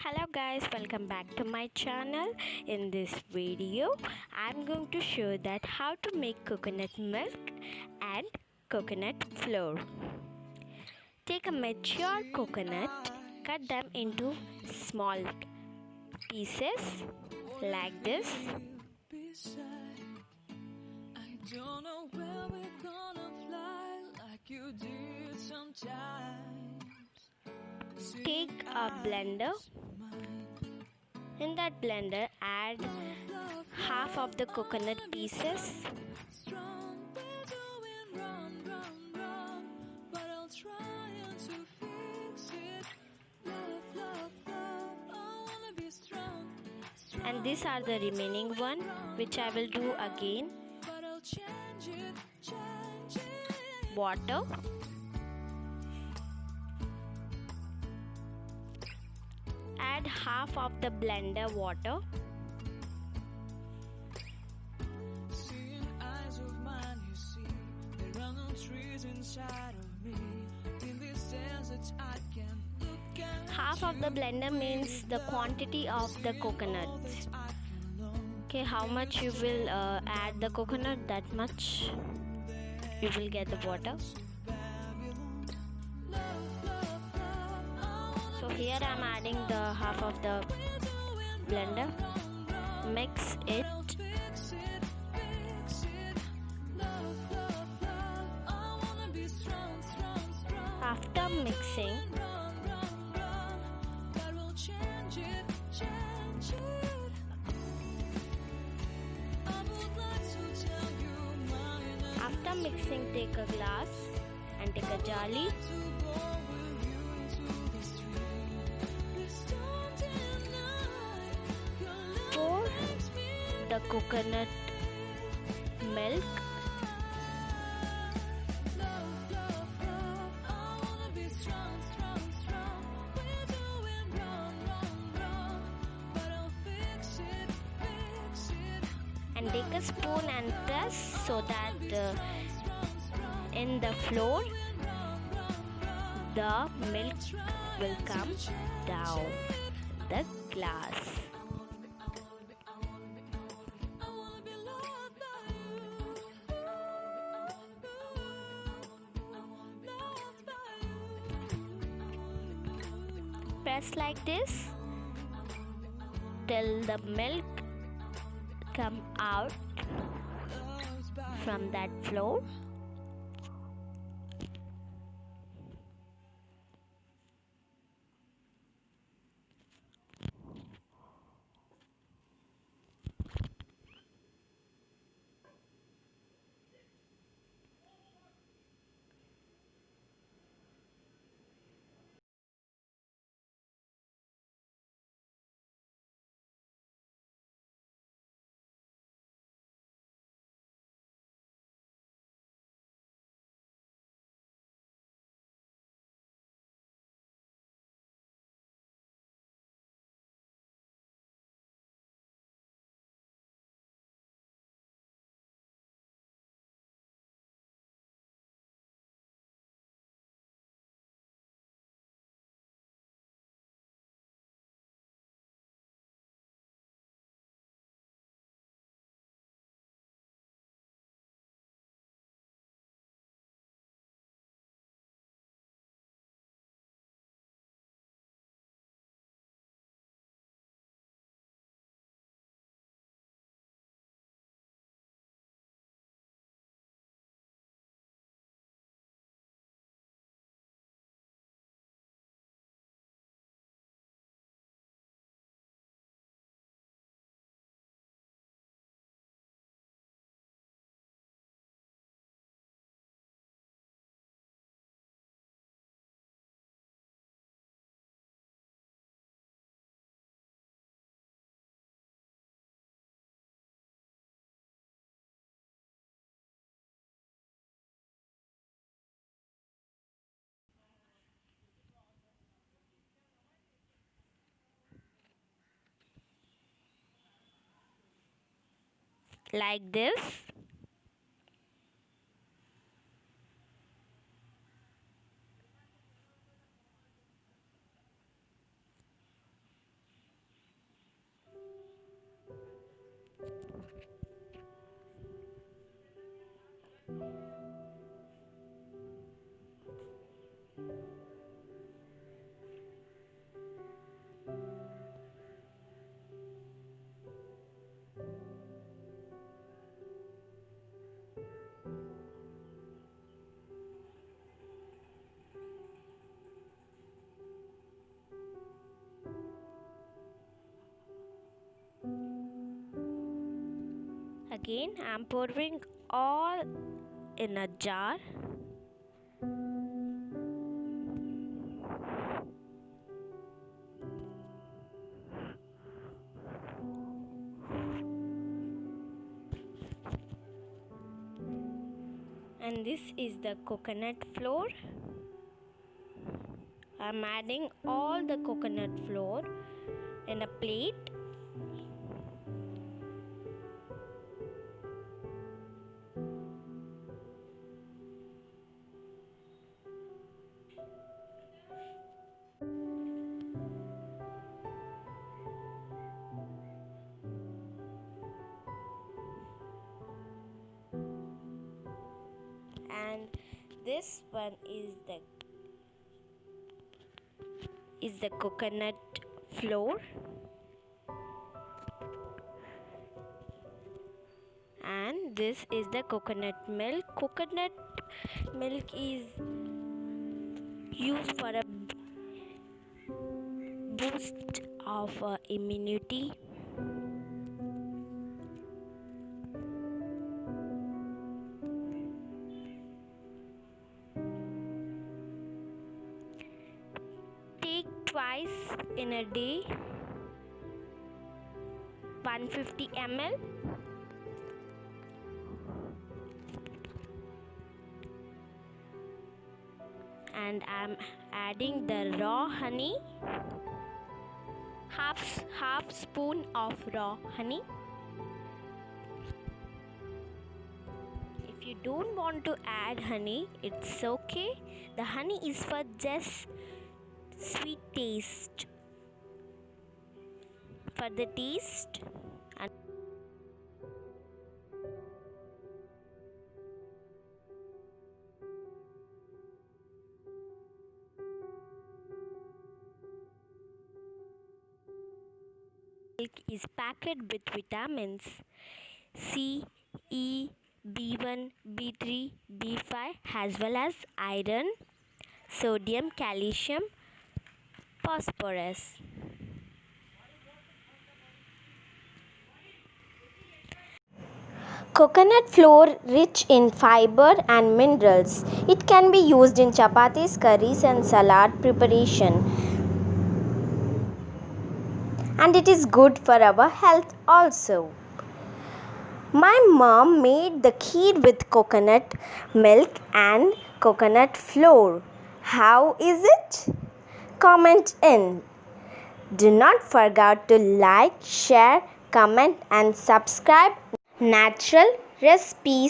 Hello guys, welcome back to my channel. In this video I'm going to show that how to make coconut milk and coconut flour. Take a mature coconut, cut them into small pieces like this. I don't know where we're gonna fly like you did sometimes. Take a blender. In that blender add half of the coconut pieces. And these are the remaining one which I will do again. Water. Add half of the blender water. Seeing eyes of mine, you see, there are no trees inside of me. In this desert, I can look at Half of the blender means the quantity of the coconuts. Okay, how much you will add the coconut, that much you will get the water. So here I am adding the half of the blender. Mix it. After mixing, take a glass and take a jaalee. Pour the coconut milk. And take a spoon and press so that in the floor the milk will come down the glass. Press like this till the milk come out from that floor. Like this. Again, I'm pouring all in a jar. And this is the coconut flour. I'm adding all the coconut flour in a plate. And this one is the coconut flour, and this is the coconut milk. Coconut milk is used for a boost of immunity. Take twice in a day, 150 ml. And I'm adding the raw honey, half spoon of raw honey. If you don't want to add honey, it's okay. The honey is for just sweet taste, for the taste. And milk is packed with vitamins C, E, B1, B3, B5, as well as iron, sodium, calcium, phosphorus. Coconut flour rich in fiber and minerals. It can be used in chapatis, curries and salad preparation. And it is good for our health also. My mom made the kheer with coconut milk and coconut flour. How is it? Comment in. Do not forget to like, share, comment and subscribe. Natural recipes.